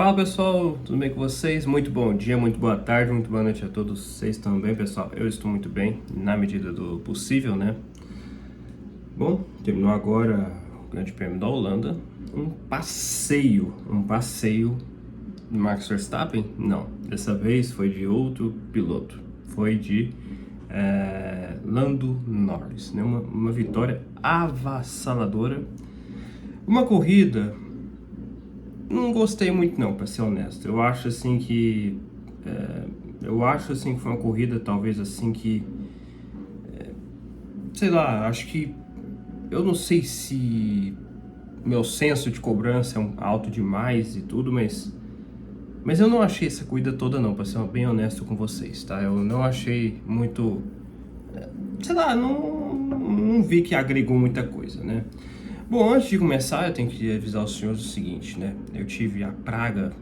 Fala pessoal, tudo bem com vocês? Muito bom dia, muito boa tarde, muito boa noite a todos vocês também, pessoal. Eu estou muito bem, na medida do possível, né? Bom, terminou agora o Grande Prêmio da Holanda. Um passeio de Max Verstappen? Não, dessa vez foi de outro piloto, foi de Lando Norris, né? Uma vitória avassaladora, uma corrida. Não gostei muito não, para ser honesto. Eu acho assim que foi uma corrida talvez assim que sei lá, acho que eu não sei se meu senso de cobrança é alto demais e tudo, mas eu não achei essa corrida toda não, para ser bem honesto com vocês, tá? Eu não achei muito, sei lá, não vi que agregou muita coisa, né? Bom, antes de começar, eu tenho que avisar os senhores o seguinte, né? Eu tive a praga,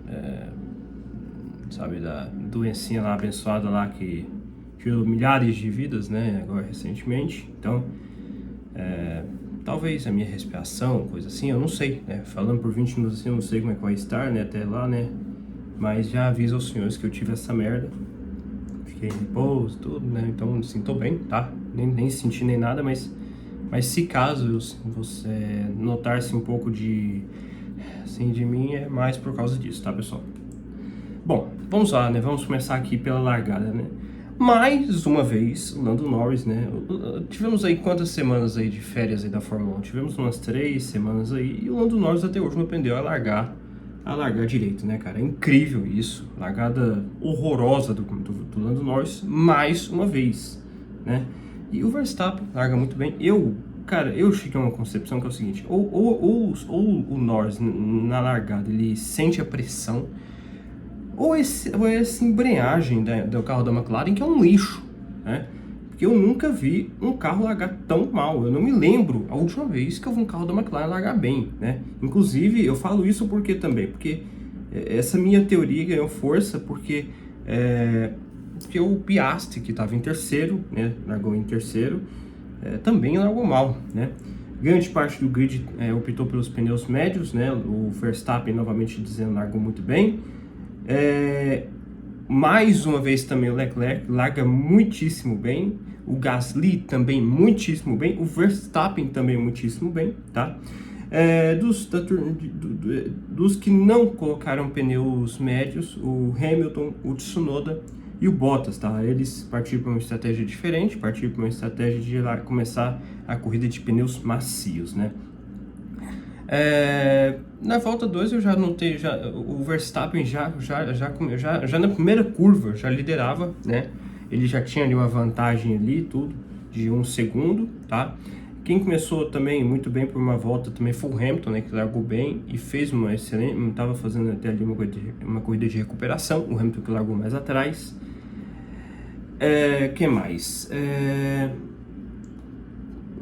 sabe, da doencinha lá abençoada lá que tirou milhares de vidas, né? Agora recentemente. Então, talvez a minha respiração, coisa assim, eu não sei, né? Falando por 20 minutos assim, eu não sei como é que vai estar, né? Até lá, né? Mas já aviso aos senhores que eu tive essa merda. Fiquei em repouso, tudo, né? Então, assim, tô bem, tá? Nem senti nem nada, mas se caso você notar-se um pouco de mim, é mais por causa disso, tá, pessoal? Bom, vamos lá, né? Vamos começar aqui pela largada, né? Mais uma vez, o Lando Norris, né? Tivemos aí quantas semanas aí de férias aí da Fórmula 1? Tivemos umas 3 semanas aí, e o Lando Norris até hoje não aprendeu a largar direito, né, cara? É incrível isso. Largada horrorosa do Lando Norris, mais uma vez, né? E o Verstappen larga muito bem. Cara, eu cheguei a uma concepção que é o seguinte: ou o Norris na largada ele sente a pressão, ou essa embreagem do carro da McLaren que é um lixo, né? Porque eu nunca vi um carro largar tão mal. Eu não me lembro a última vez que eu vi um carro da McLaren largar bem, né? Inclusive, eu falo isso porque essa minha teoria ganhou força porque o Piastri, que estava em terceiro, né, largou em terceiro, também largou mal, né? Grande parte do grid optou pelos pneus médios, né? O Verstappen, novamente dizendo, largou muito bem. Mais uma vez também o Leclerc larga muitíssimo bem, o Gasly também muitíssimo bem, o Verstappen também muitíssimo bem, tá? Dos que não colocaram pneus médios, o Hamilton, o Tsunoda e o Bottas, tá? Eles partiram para uma estratégia diferente, partiram para uma estratégia de começar a corrida de pneus macios, né? Na volta 2 eu já notei, o Verstappen já na primeira curva já liderava, né? Ele já tinha ali uma vantagem ali, tudo, de 1 segundo, tá? Quem começou também muito bem por uma volta também foi o Hamilton, né? Que largou bem e fez uma excelente, estava fazendo até ali uma corrida de recuperação, o Hamilton que largou mais atrás. Que mais?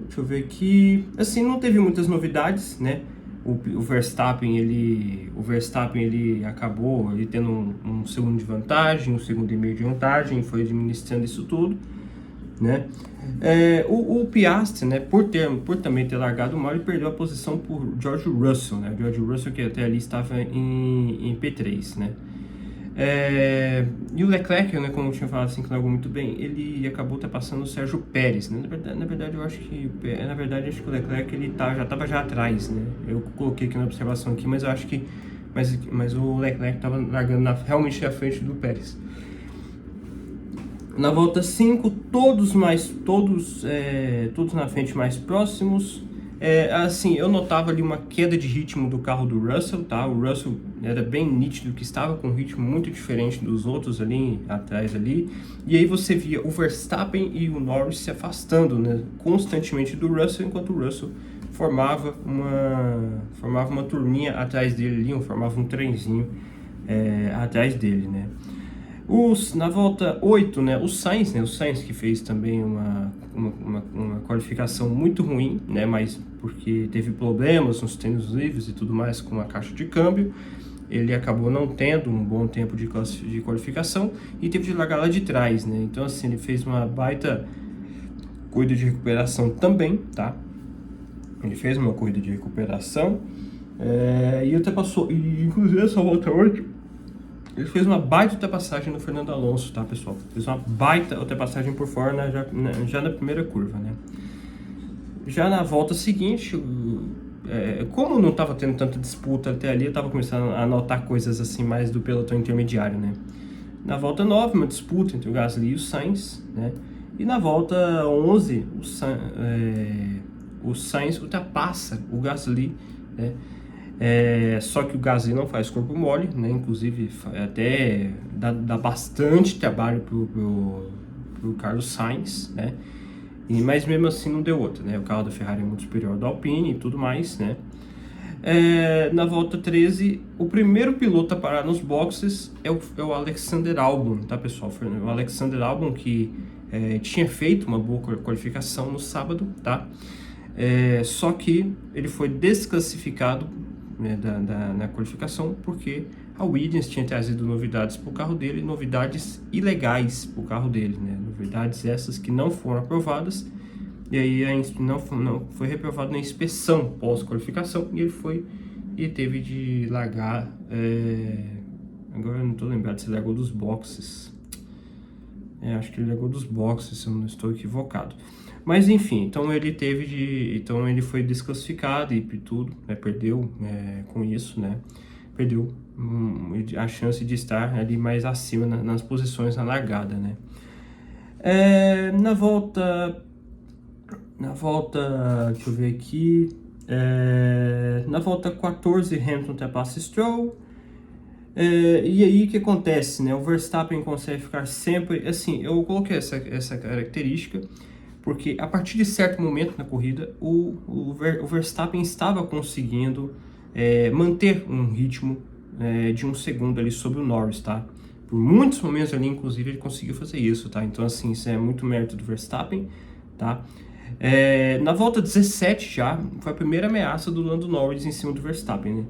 Deixa eu ver aqui. Assim, não teve muitas novidades, né? O Verstappen ele acabou ele tendo um segundo de vantagem, um segundo e meio de vantagem, foi administrando isso tudo, né? O Piastri, né, por também ter largado mal, ele perdeu a posição por George Russell, né? George Russell que até ali estava em P3, né? E o Leclerc, né, como eu tinha falado assim, que largou muito bem, ele acabou ultrapassando o Sérgio Pérez, né? Na verdade, eu acho que o Leclerc ele já estava atrás, né? Eu coloquei aqui na observação aqui, mas eu acho que mas o Leclerc estava largando realmente à frente do Pérez. Na volta 5, todos na frente mais próximos. Assim, eu notava ali uma queda de ritmo do carro do Russell, tá? O Russell era bem nítido que estava com um ritmo muito diferente dos outros ali atrás ali. E aí você via o Verstappen e o Norris se afastando, né, constantemente do Russell, enquanto o Russell formava uma turminha atrás dele ali, formava um trenzinho atrás dele, né? Na volta 8, né, o Sainz que fez também uma qualificação muito ruim, né, mas porque teve problemas nos treinos livres e tudo mais com a caixa de câmbio, ele acabou não tendo um bom tempo de qualificação e teve de largar lá de trás, né? Então assim, ele fez uma baita corrida de recuperação também, tá? Ele fez uma corrida de recuperação E ultrapassou, e inclusive essa volta hoje, ele fez uma baita ultrapassagem no Fernando Alonso, tá, pessoal? Fez uma baita ultrapassagem por fora já na primeira curva, né? Já na volta seguinte, como não estava tendo tanta disputa até ali, eu estava começando a notar coisas assim mais do pelotão intermediário, né? Na volta 9, uma disputa entre o Gasly e o Sainz, né? E na volta 11, o Sainz ultrapassa o Gasly, né? Só que o Gasly não faz corpo mole, né? Inclusive até dá bastante trabalho pro Carlos Sainz, né? Mas mesmo assim não deu outra, né? O carro da Ferrari é muito superior ao da Alpine e tudo mais, né? Na volta 13, o primeiro piloto a parar nos boxes é o Alexander Albon, tá, pessoal? Foi o Alexander Albon que tinha feito uma boa qualificação no sábado, tá? Só que ele foi desclassificado, né, na qualificação porque a Williams tinha trazido novidades para o carro dele, novidades ilegais para o carro dele, né? Novidades essas que não foram aprovadas, e aí não foi reprovado na inspeção pós-qualificação, e ele teve de largar, agora eu não estou lembrado se ele largou dos boxes, acho que ele largou dos boxes, se eu não estou equivocado. Mas enfim, então ele foi desclassificado e tudo, né, perdeu com isso, né? Perdeu a chance de estar ali mais acima nas posições na largada, né? Na volta, deixa eu ver aqui, na volta 14, Hamilton ultrapassa Stroll. E aí o que acontece, né? O Verstappen consegue ficar sempre, assim, eu coloquei essa característica porque a partir de certo momento na corrida, o Verstappen estava conseguindo manter um ritmo de um segundo ali sobre o Norris, tá? Por muitos momentos ali, inclusive, ele conseguiu fazer isso, tá? Então, assim, isso é muito mérito do Verstappen, tá? Na volta 17 já, foi a primeira ameaça do Lando Norris em cima do Verstappen, né?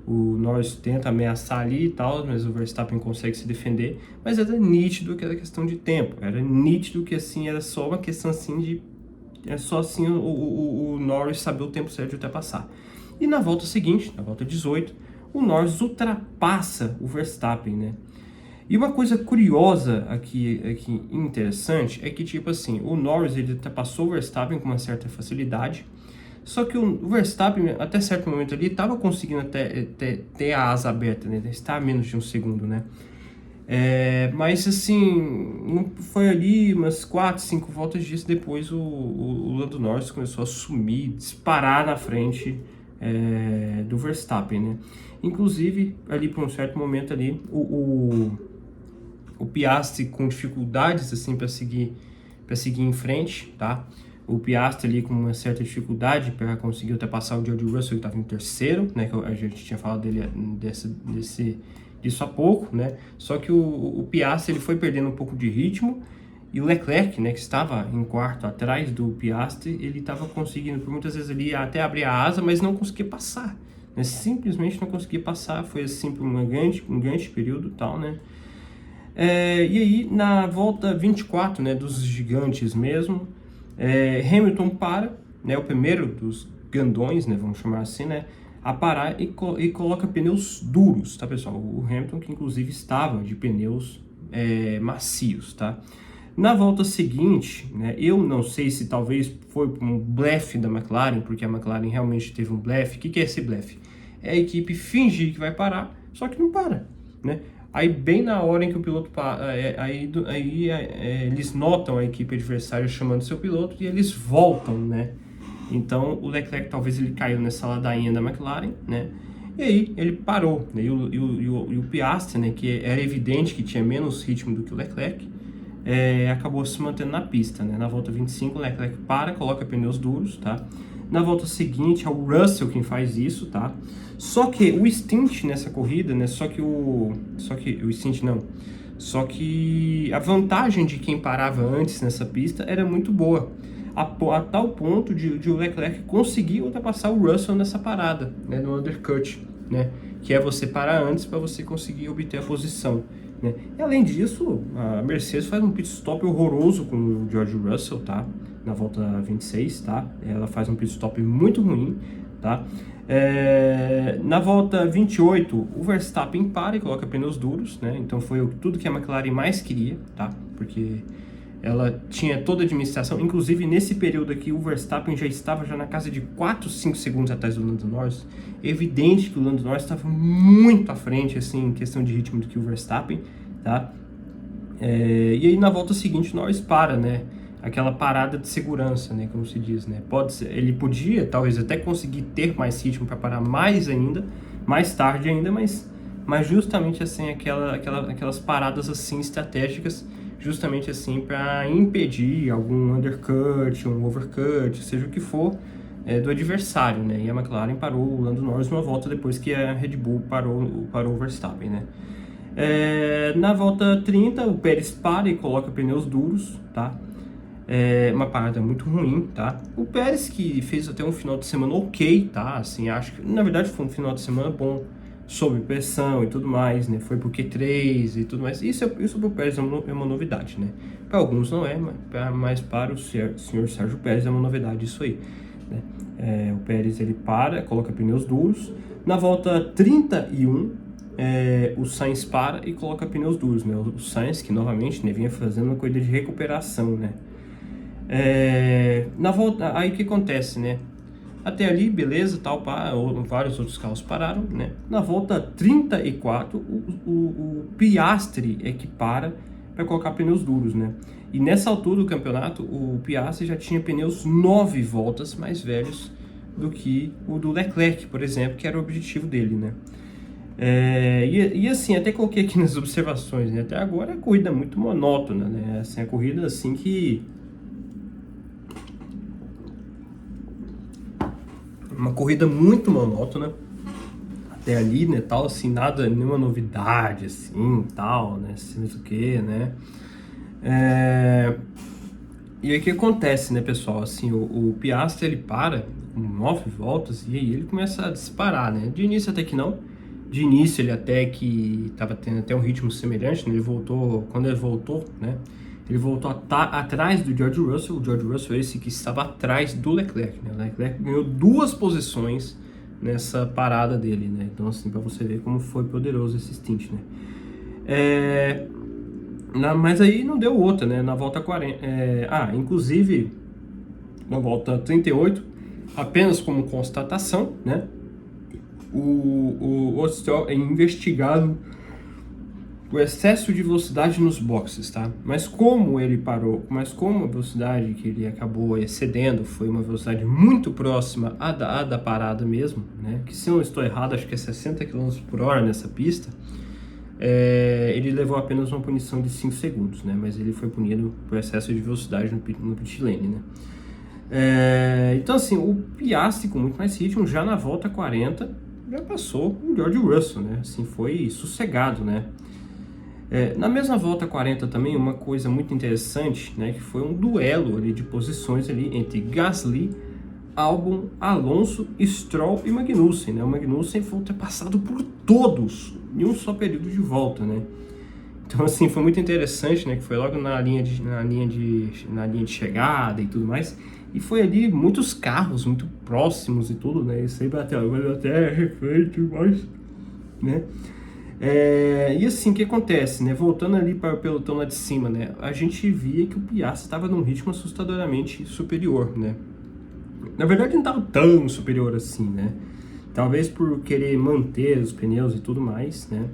O Norris tenta ameaçar ali e tal, mas o Verstappen consegue se defender, mas era nítido que era questão de tempo, era nítido que assim, era só uma questão assim de... É só assim o Norris saber o tempo certo de ultrapassar. E na volta seguinte, na volta 18, o Norris ultrapassa o Verstappen, né? E uma coisa curiosa aqui interessante, é que tipo assim, o Norris ele ultrapassou o Verstappen com uma certa facilidade, só que o Verstappen, até certo momento ali, estava conseguindo até ter a asa aberta, né? Está a menos de um segundo, né? Mas assim, foi ali umas 4, 5 voltas disso, depois o Lando Norris começou a sumir, disparar na frente do Verstappen, né? Inclusive, ali por um certo momento ali, o Piastri com dificuldades assim para seguir em frente, tá? O Piastri ali com uma certa dificuldade para conseguir ultrapassar o George Russell, que estava em terceiro, né? Que a gente tinha falado dele disso há pouco, né? Só que o Piastri ele foi perdendo um pouco de ritmo, e o Leclerc, né, que estava em quarto atrás do Piastri, ele estava conseguindo por muitas vezes ali até abrir a asa, mas não conseguia passar, né? Simplesmente não conseguia passar, foi assim por um grande período, tal, né? E aí na volta 24, né, dos gigantes mesmo, Hamilton para, né, o primeiro dos grandões, né, vamos chamar assim, né, a parar e coloca pneus duros, tá, pessoal? O Hamilton que inclusive estava de pneus macios, tá? Na volta seguinte, né, eu não sei se talvez foi um blefe da McLaren, porque a McLaren realmente teve um blefe. O que é esse blefe? É a equipe fingir que vai parar, só que não para, né? Aí bem na hora em que o piloto para, eles notam a equipe adversária chamando seu piloto e eles voltam, né? Então o Leclerc talvez ele caiu nessa ladainha da McLaren, né? E aí ele parou, né? E o Piastri, né, que era evidente que tinha menos ritmo do que o Leclerc, acabou se mantendo na pista, né? Na volta 25 o Leclerc coloca pneus duros, tá? Na volta seguinte é o Russell quem faz isso, tá? Só que o stint nessa corrida, né? Só que a vantagem de quem parava antes nessa pista era muito boa, a tal ponto de o Leclerc conseguir ultrapassar o Russell nessa parada, né? No undercut, né? Que é você parar antes para você conseguir obter a posição, né? E além disso, a Mercedes faz um pit stop horroroso com o George Russell, tá? Na volta 26, tá? Ela faz um pit stop muito ruim, tá? Na volta 28, o Verstappen para e coloca pneus duros, né? Então foi tudo que a McLaren mais queria, tá? Porque ela tinha toda a administração, inclusive nesse período aqui o Verstappen já estava na casa de 4, 5 segundos atrás do Lando Norris. Evidente que o Lando Norris estava muito à frente, assim, em questão de ritmo do que o Verstappen, tá? E aí na volta seguinte o Norris para, né? Aquela parada de segurança, né? Como se diz, né? Ele podia, talvez, até conseguir ter mais ritmo para parar mais ainda, mais tarde ainda, mas justamente assim, aquelas paradas assim estratégicas, justamente assim para impedir algum undercut, um overcut, seja o que for, do adversário, né? E a McLaren parou o Lando Norris uma volta depois que a Red Bull parou o Verstappen, né? Na volta 30, o Pérez para e coloca pneus duros, tá? Uma parada muito ruim, tá? O Pérez que fez até um final de semana ok, tá? Assim, acho que na verdade foi um final de semana bom, sob pressão e tudo mais, né? Foi pro Q3 e tudo mais. Isso pro Pérez é uma novidade, né? Para alguns não é, mas para o senhor Sérgio Pérez é uma novidade isso aí, né? O Pérez ele para, coloca pneus duros. Na volta 31, o Sainz para e coloca pneus duros, né? O Sainz que novamente, né, vinha fazendo uma corrida de recuperação, né? Na volta, aí o que acontece, né? Até ali, beleza, tal, vários outros carros pararam, né? Na volta 34, o Piastri é que para colocar pneus duros, né? E nessa altura do campeonato, o Piastri já tinha pneus 9 voltas mais velhos do que o do Leclerc, por exemplo, que era o objetivo dele, né? E assim, até coloquei aqui nas observações, né? Até agora é a corrida muito monótona, né? Assim, a corrida assim que... Uma corrida muito monótona até ali, né, tal, assim, nada, nenhuma novidade, assim, tal, né, assim, não sei o que, né. E aí o que acontece, né, pessoal, assim, o Piastri, ele para com 9 voltas e aí ele começa a disparar, né, de início até que não, de início ele até que tava tendo até um ritmo semelhante, né, quando ele voltou, né, ele voltou atrás do George Russell. O George Russell é esse que estava atrás do Leclerc, né? O Leclerc ganhou 2 posições nessa parada dele, né? Então, assim, para você ver como foi poderoso esse stint, né? Mas aí não deu outra, né? Na volta 40... inclusive, na volta 38, apenas como constatação, né? O Stroll é investigado o excesso de velocidade nos boxes, tá? Mas como ele parou, como a velocidade que ele acabou excedendo foi uma velocidade muito próxima à da parada mesmo, né? Que, se eu não estou errado, acho que é 60 km por hora nessa pista, ele levou apenas uma punição de 5 segundos, né? Mas ele foi punido por excesso de velocidade no pit lane, né? Então, assim, o Piastri com muito mais ritmo, já na volta 40, já passou o George Russell, né? Assim, foi sossegado, né? Na mesma volta 40 também, uma coisa muito interessante, né, que foi um duelo ali de posições ali entre Gasly, Albon, Alonso, Stroll e Magnussen, né? O Magnussen foi ultrapassado por todos em um só período de volta, né? Então, assim, foi muito interessante, né, que foi logo na linha de chegada e tudo mais, e foi ali muitos carros muito próximos e tudo, né? Isso aí bateu até refeito mais, né? E assim, o que acontece, né? Voltando ali para o pelotão lá de cima, né? A gente via que o Piastri estava num ritmo assustadoramente superior, né? Na verdade, não estava tão superior assim, né? Talvez por querer manter os pneus e tudo mais, né?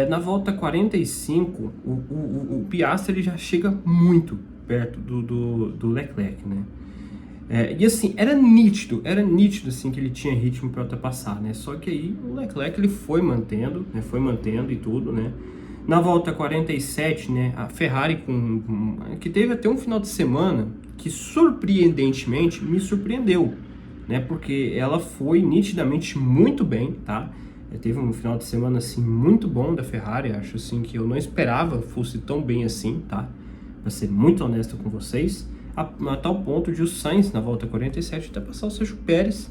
Na volta 45, o Piastri ele já chega muito perto do Leclerc, né? E assim, era nítido assim que ele tinha ritmo para ultrapassar, né? Só que aí o Leclerc ele foi mantendo e tudo, né? Na volta 47, né, a Ferrari que teve até um final de semana que surpreendentemente me surpreendeu, né? Porque ela foi nitidamente muito bem, tá? Teve um final de semana assim muito bom da Ferrari, acho assim que eu não esperava fosse tão bem assim, tá? Para ser muito honesto com vocês. A tal ponto de o Sainz, na volta 47, até passar o Sérgio Pérez,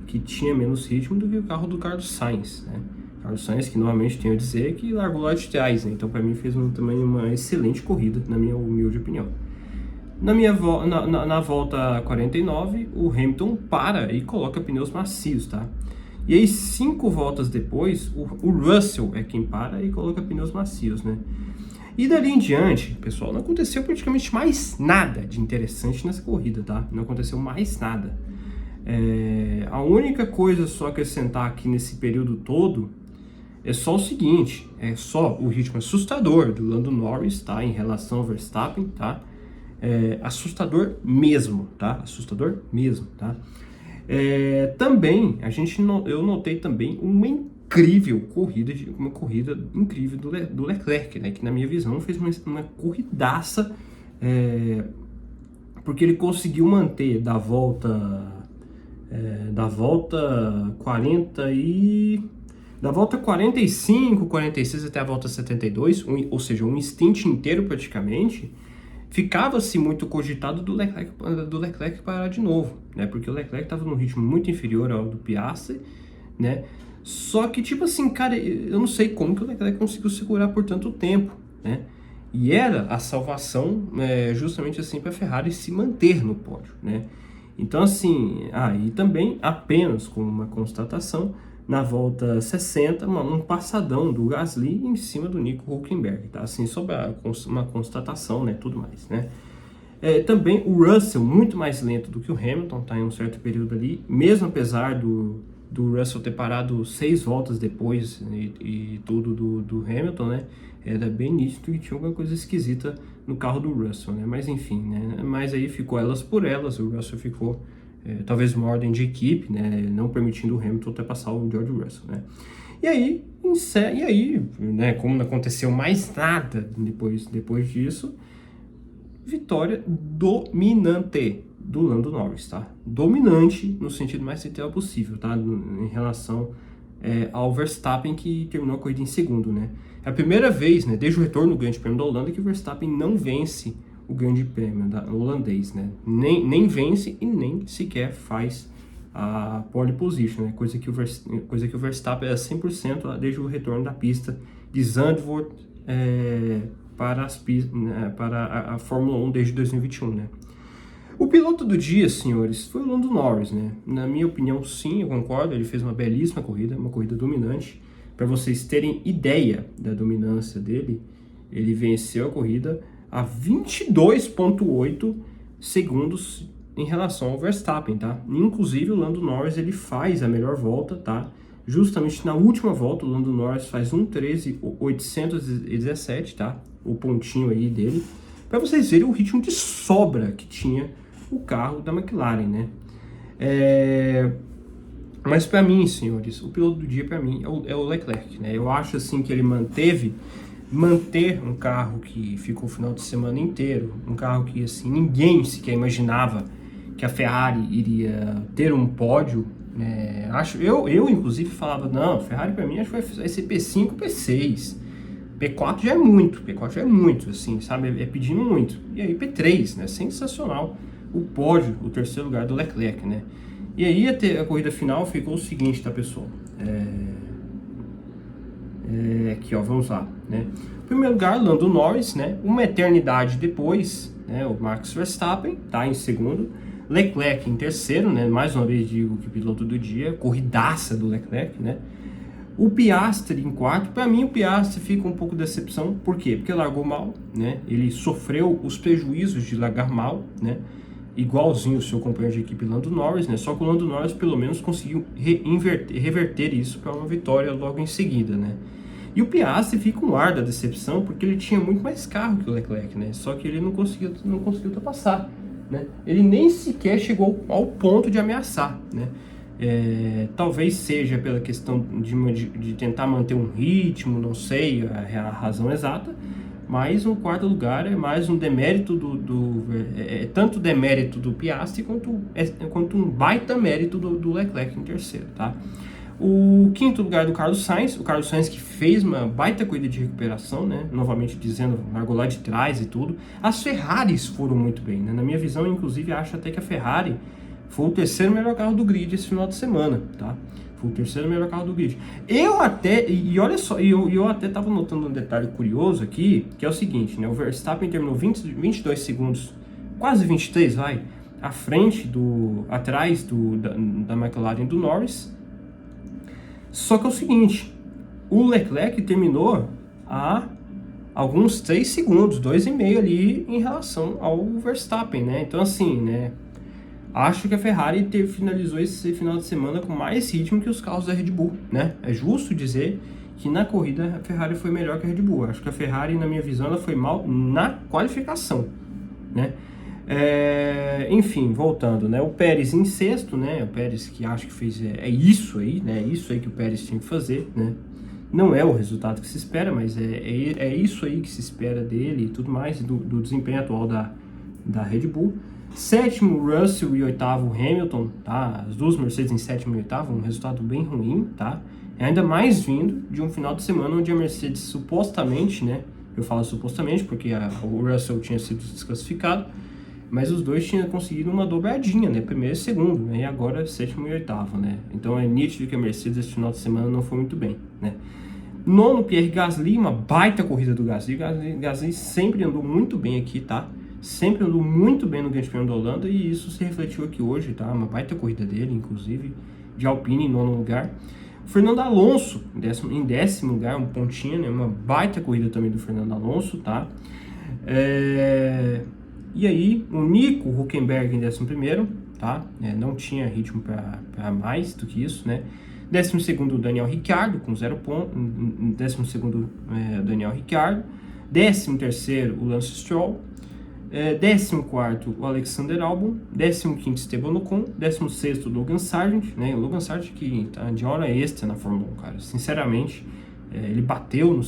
que tinha menos ritmo do que o carro do Carlos Sainz, né? Carlos Sainz, que normalmente tenho a dizer que largou lá de trás, né? Então, para mim, fez também uma excelente corrida, na minha humilde opinião. Na volta 49, o Hamilton para e coloca pneus macios, tá? E aí, 5 voltas depois, o Russell é quem para e coloca pneus macios, né? E dali em diante, pessoal, não aconteceu praticamente mais nada de interessante nessa corrida, tá? Não aconteceu mais nada. A única coisa só a acrescentar aqui nesse período todo é só o seguinte, é só o ritmo assustador do Lando Norris, tá? Em relação ao Verstappen, tá? Assustador mesmo, tá? Assustador mesmo, tá? Também, eu notei também uma corrida incrível do Leclerc, né? Que na minha visão fez uma corridaça, porque ele conseguiu manter da volta 45, 46 até a volta 72, ou seja, um stint inteiro praticamente, ficava-se muito cogitado do Leclerc parar de novo, né? Porque o Leclerc estava num ritmo muito inferior ao do Piastri, né? Só que, tipo assim, cara, eu não sei como que o Leclerc conseguiu segurar por tanto tempo, né? E era a salvação, justamente assim, para a Ferrari se manter no pódio, né? Então, assim, e também apenas com uma constatação, na volta 60, um passadão do Gasly em cima do Nico Hülkenberg, tá? Assim, sobre uma constatação, né, tudo mais, né? Também o Russell, muito mais lento do que o Hamilton, tá? Em um certo período ali, mesmo apesar do Russell ter parado 6 voltas depois e tudo do Hamilton, né? Era bem nítido que tinha alguma coisa esquisita no carro do Russell, né? Mas enfim, né? Mas aí ficou elas por elas, o Russell ficou talvez uma ordem de equipe, né? Não permitindo o Hamilton ultrapassar o George Russell, né? E aí, né? Como não aconteceu mais nada depois disso, vitória dominante do Lando Norris, tá? Dominante no sentido mais literal possível, tá? Em relação ao Verstappen, que terminou a corrida em segundo, né? É a primeira vez, né, desde o retorno do Grande Prêmio da Holanda, que o Verstappen não vence o Grande Prêmio holandês, né? Nem vence e nem sequer faz a pole position, né? Coisa que o Verstappen é 100% desde o retorno da pista de Zandvoort para a Fórmula 1 desde 2021, né? O piloto do dia, senhores, foi o Lando Norris, né? Na minha opinião, sim, eu concordo, ele fez uma belíssima corrida, uma corrida dominante. Para vocês terem ideia da dominância dele, ele venceu a corrida a 22,8 segundos em relação ao Verstappen, tá? Inclusive, o Lando Norris, ele faz a melhor volta, tá? Justamente na última volta, o Lando Norris faz 1:13,817, tá? O pontinho aí dele, para vocês verem o ritmo de sobra que tinha o carro da McLaren, né? Mas para mim, senhores, o piloto do dia para mim é o Leclerc, né? Eu acho assim que ele manter um carro que ficou o final de semana inteiro, um carro que assim ninguém sequer imaginava que a Ferrari iria ter um pódio, né? Eu inclusive falava, não, Ferrari para mim acho que vai ser P5, P6. P4 já é muito, assim, sabe? É pedindo muito. E aí P3, né? Sensacional o pódio, o terceiro lugar do Leclerc, né? E aí a corrida final ficou o seguinte, tá, pessoal? Aqui, ó, vamos lá, né? Em primeiro lugar, Lando Norris, né? Uma eternidade depois, né? O Max Verstappen, tá? Em segundo. Leclerc em terceiro, né? Mais uma vez digo que piloto do dia, corridaça do Leclerc, né? O Piastri em quarto. Para mim o Piastri fica um pouco de decepção, por quê? Porque largou mal, né? Ele sofreu os prejuízos de largar mal, né? Igualzinho o seu companheiro de equipe Lando Norris, né? Só que o Lando Norris pelo menos conseguiu reverter isso para uma vitória logo em seguida, né? E o Piastri fica um ar da decepção porque ele tinha muito mais carro que o Leclerc, né? Só que ele não conseguiu ultrapassar, né? Ele nem sequer chegou ao ponto de ameaçar, né? Talvez seja pela questão de tentar manter um ritmo, não sei a razão exata, mas um quarto lugar é mais um demérito tanto demérito do Piastri quanto um baita mérito do Leclerc em terceiro, tá? O quinto lugar do Carlos Sainz, o Carlos Sainz que fez uma baita corrida de recuperação, né? Novamente dizendo, largou lá de trás e tudo. As Ferraris foram muito bem, né? Na minha visão, inclusive, acho até que a Ferrari foi o terceiro melhor carro do grid esse final de semana, tá? Foi o terceiro melhor carro do grid. Olha só, eu até tava notando um detalhe curioso aqui, que é o seguinte, né? O Verstappen terminou 22 segundos quase 23, vai, atrás da McLaren do Norris. Só que é o seguinte, o Leclerc terminou a alguns 3 segundos, 2,5 ali em relação ao Verstappen, né? Então assim, né, acho que a Ferrari finalizou esse final de semana com mais ritmo que os carros da Red Bull, né? É justo dizer que na corrida a Ferrari foi melhor que a Red Bull. Acho que a Ferrari, na minha visão, ela foi mal na qualificação, né? Enfim, voltando, né? O Pérez em sexto, né? O Pérez que acho que fez isso aí, né? Isso aí que o Pérez tinha que fazer, né? Não é o resultado que se espera, mas é isso aí que se espera dele e tudo mais, do desempenho atual da Red Bull. Sétimo, Russell, e oitavo, Hamilton, tá? As duas Mercedes em sétimo e oitavo, um resultado bem ruim, tá? Ainda mais vindo de um final de semana onde a Mercedes supostamente, né? Eu falo supostamente porque o Russell tinha sido desclassificado, mas os dois tinham conseguido uma dobradinha, né? Primeiro e segundo, né? E agora sétimo e oitavo, né? Então é nítido que a Mercedes esse final de semana não foi muito bem, né? Nono, Pierre Gasly, uma baita corrida do Gasly. Gasly sempre andou muito bem aqui, tá? Sempre andou muito bem no Grande Prêmio da Holanda e isso se refletiu aqui hoje, tá? Uma baita corrida dele, inclusive, de Alpine em nono lugar. Fernando Alonso, em décimo lugar, um pontinho, né? Uma baita corrida também do Fernando Alonso, tá? E aí, o Nico Hülkenberg em 11º, tá? Não tinha ritmo para mais do que isso, né? 12º, Daniel Ricciardo, com 0 pontos. 12º, Daniel Ricciardo. 13º, o Lance Stroll. 14º, o Alexander Albon. 15º, Esteban Ocon. 16º, Logan Sargent, né? O Logan Sargent que tá de hora extra na Fórmula 1, cara. Sinceramente, ele bateu no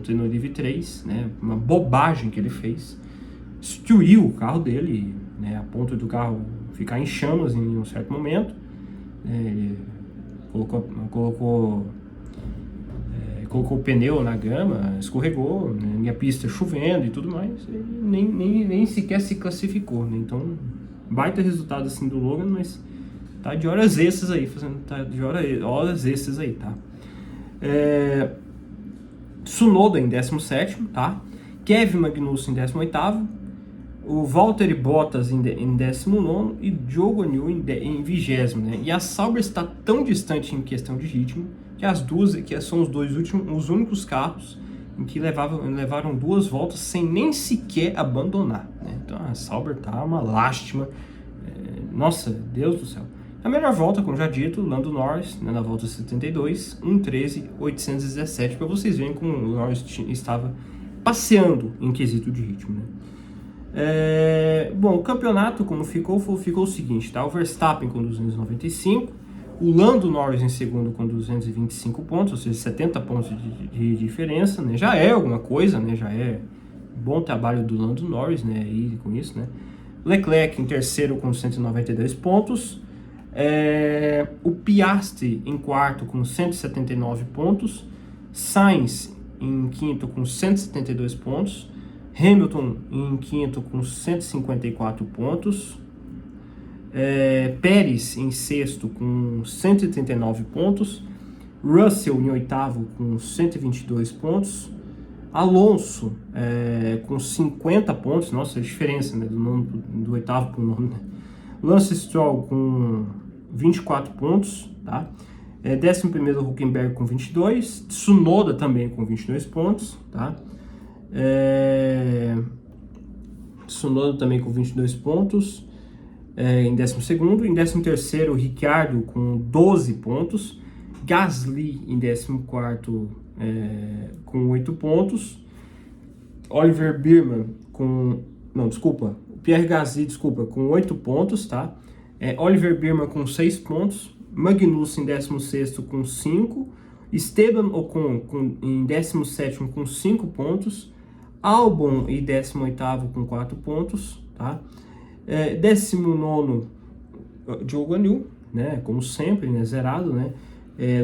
treino livre 3, né? Uma bobagem que ele fez. Destruiu o carro dele, né? A ponto do carro ficar em chamas em um certo momento. Ele colocou o pneu na grama, escorregou, né, e a pista chovendo e tudo mais, e nem sequer se classificou, né? Então, baita resultado assim do Logan, mas tá de horas extras aí, horas extras aí, tá? Tsunoda em 17º, tá? Kevin Magnussen em 18º, o Valtteri Bottas em 19º e Zhou Guanyu em 20º, né? E a Sauber está tão distante em questão de ritmo que as duas, que são os únicos carros em que levaram 2 voltas sem nem sequer abandonar, né? Então a Sauber tá uma lástima. Nossa, Deus do céu. A melhor volta, como já dito, Lando Norris, né, na volta 72, 1:13.817, para vocês verem como o Norris estava passeando em quesito de ritmo, né? Bom, o campeonato como ficou o seguinte, tá? O Verstappen com 295, o Lando Norris em segundo com 225 pontos, ou seja, 70 pontos de diferença, né? Já é alguma coisa, né? Já é bom trabalho do Lando Norris, né? E com isso, né? Leclerc em terceiro com 192 pontos, o Piastri em quarto com 179 pontos, Sainz em quinto com 172 pontos, Hamilton em quinto com 154 pontos, Pérez em sexto com 139 pontos, Russell em oitavo com 122 pontos, Alonso com 50 pontos, nossa, a diferença, né, do oitavo para o nono, né? Lance Stroll com 24 pontos, tá? 11º, Hülkenberg com 22, Tsunoda também com 22 pontos, tá? Tsunoda também com 22 pontos, em 12º. Em 13º, Ricciardo com 12 pontos. Gasly em 14º com 8 pontos. Oliver Biermann Pierre Gasly, com 8 pontos, tá? Oliver Biermann com 6 pontos. Magnussen em 16º com 5. Esteban Ocon em 17º com 5 pontos. Albon em 18º com 4 pontos, tá? 19º, Zhou Guanyu, né? Como sempre, né? Zerado, né?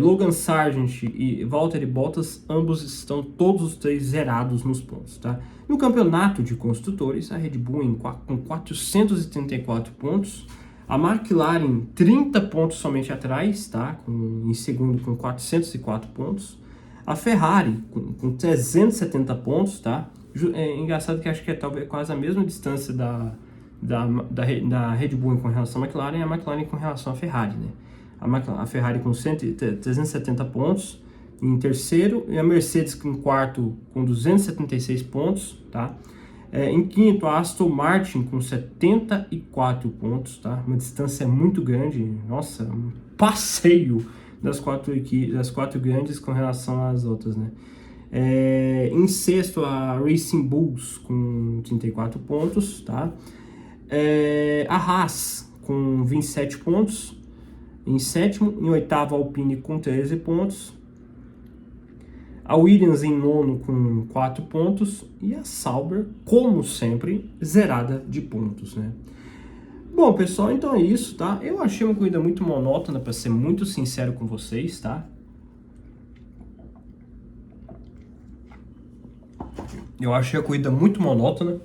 Logan Sargent e Valtteri Bottas, ambos estão todos os 3 zerados nos pontos, tá? No campeonato de construtores, a Red Bull com 434 pontos, a McLaren 30 pontos somente atrás, tá? Em segundo com 404 pontos, a Ferrari com 370 pontos, tá? É engraçado que acho que é talvez quase a mesma distância da da Red Bull com relação à McLaren e a McLaren com relação à Ferrari, né? A Ferrari com 370 pontos em terceiro e a Mercedes em quarto com 276 pontos, tá? Em quinto, a Aston Martin com 74 pontos, tá? Uma distância muito grande, nossa, um passeio das quatro grandes com relação às outras, né? Em sexto, a Racing Bulls com 34 pontos, tá? A Haas com 27 pontos em sétimo, em oitavo, a Alpine com 13 pontos, a Williams em nono com 4 pontos e a Sauber, como sempre, zerada de pontos, né? Bom, pessoal, então é isso, tá? Eu achei uma corrida muito monótona, para ser muito sincero com vocês, tá? Eu achei a corrida muito monótona.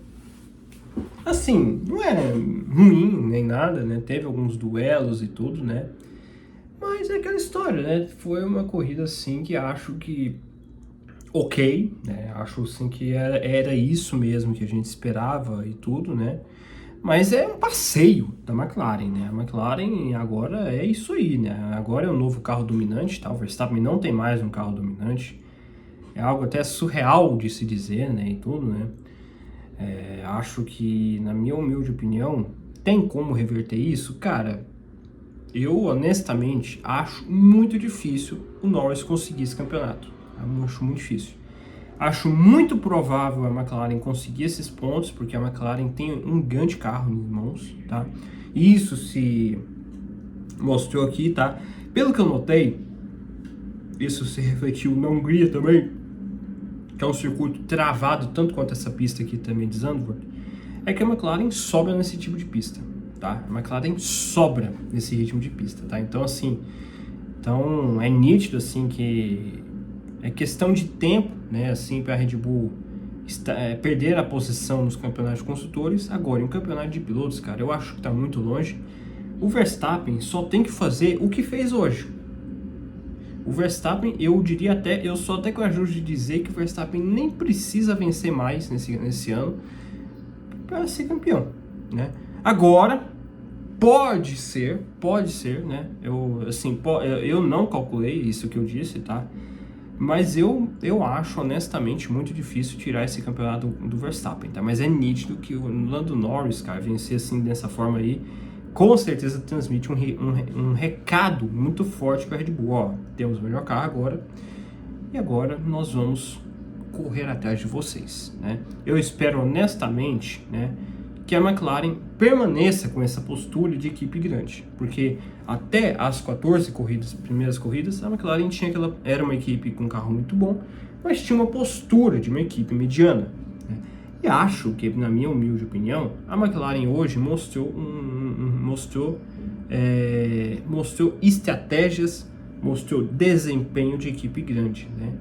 Assim, não é ruim nem nada, né? Teve alguns duelos e tudo, né? Mas é aquela história, né? Foi uma corrida assim que acho que ok, né? Acho assim que era isso mesmo que a gente esperava e tudo, né? Mas é um passeio da McLaren, né? A McLaren agora é isso aí, né? Agora é o novo carro dominante, tá? O Verstappen não tem mais um carro dominante. É algo até surreal de se dizer, né? E tudo, né? Acho que, na minha humilde opinião, tem como reverter isso? Cara, eu honestamente acho muito difícil o Norris conseguir esse campeonato. Eu acho muito difícil. Acho muito provável a McLaren conseguir esses pontos, porque a McLaren tem um grande carro em mãos, tá? Isso se mostrou aqui, tá? Pelo que eu notei, isso se refletiu na Hungria também, que é um circuito travado tanto quanto essa pista aqui também de Zandvoort, é que a McLaren sobra nesse tipo de pista, tá? A McLaren sobra nesse ritmo de pista, tá? Então, assim, é nítido, assim, que é questão de tempo, né, assim, para a Red Bull perder a posição nos campeonatos de construtores. Agora, em um campeonato de pilotos, cara, eu acho que está muito longe. O Verstappen só tem que fazer o que fez hoje. O Verstappen, eu sou até corajoso de dizer que o Verstappen nem precisa vencer mais nesse ano para ser campeão, né? Agora, pode ser, né? Eu não calculei isso que eu disse, tá? Mas eu acho, honestamente, muito difícil tirar esse campeonato do Verstappen, tá? Mas é nítido que o Lando Norris, cara, vencer assim dessa forma aí, com certeza transmite um recado muito forte para a Red Bull. Ó, temos o melhor carro agora, e agora nós vamos correr atrás de vocês, né? Eu espero honestamente, né, que a McLaren permaneça com essa postura de equipe grande, porque até as 14 primeiras corridas, a McLaren era uma equipe com um carro muito bom, mas tinha uma postura de uma equipe mediana, né? E acho que, na minha humilde opinião, a McLaren hoje mostrou estratégias, mostrou desempenho de equipe grande, né?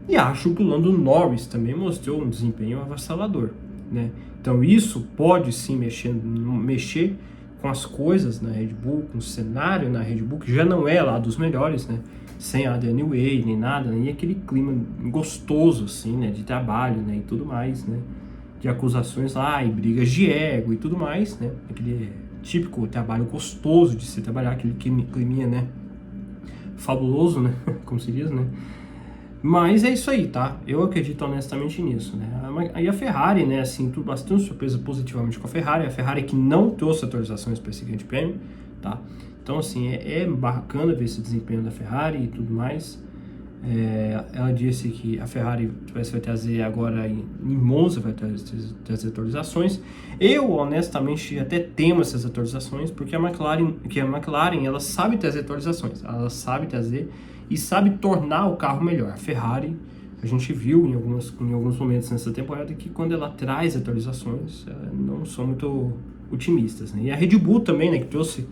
E acho que o Lando Norris também mostrou um desempenho avassalador, né? Então isso pode sim mexer com as coisas na Red Bull, com o cenário na Red Bull, que já não é lá dos melhores, né? Sem a Adrian Newey, nem nada, nem aquele clima gostoso, assim, né? De trabalho, né? E tudo mais, né? De acusações lá, e brigas de ego e tudo mais, né? Aquele típico trabalho gostoso de se trabalhar, aquele climinha, né? Fabuloso, né? Como se diz, né? Mas é isso aí, tá? Eu acredito honestamente nisso, né? Aí a Ferrari, né, assim, tô bastante surpresa positivamente com a Ferrari que não trouxe atualizações para esse grande prêmio, tá? Então, assim, é bacana ver esse desempenho da Ferrari e tudo mais. Ela disse que a Ferrari vai trazer agora em Monza, vai trazer atualizações. Eu, honestamente, até temo essas atualizações, porque a McLaren, ela sabe trazer atualizações, ela sabe trazer e sabe tornar o carro melhor. A Ferrari, a gente viu em alguns momentos nessa temporada que quando ela traz atualizações, não são muito otimistas, né? E a Red Bull também, né, que trouxe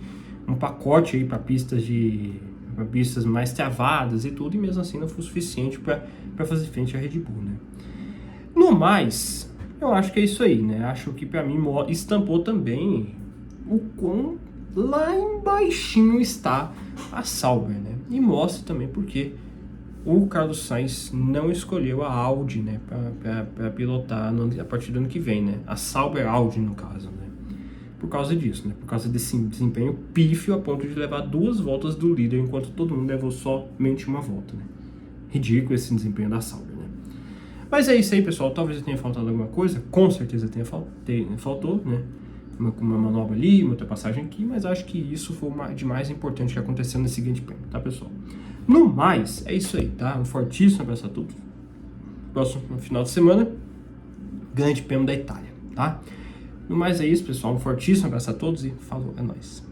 um pacote aí para pistas mais travadas e tudo, e mesmo assim não foi suficiente para fazer frente à Red Bull, né? No mais, eu acho que é isso aí, né? Acho que para mim estampou também o quão lá embaixinho está a Sauber, né? E mostra também porque o Carlos Sainz não escolheu a Audi, né, para pilotar a partir do ano que vem, né? A Sauber Audi, no caso, né? por causa disso, né? Por causa desse desempenho pífio a ponto de levar 2 voltas do líder, enquanto todo mundo levou somente uma volta, né? Ridículo esse desempenho da Sauber, né? Mas é isso aí, pessoal. Talvez tenha faltado alguma coisa, com certeza faltou, né? Uma manobra ali, uma ultrapassagem aqui, mas acho que isso foi o de mais importante que aconteceu nesse grande prêmio, tá, pessoal? No mais, é isso aí, tá? Um fortíssimo abraço a todos. Próximo final de semana, grande prêmio da Itália, tá? No mais é isso, pessoal. Um fortíssimo abraço a todos e falou, é nóis.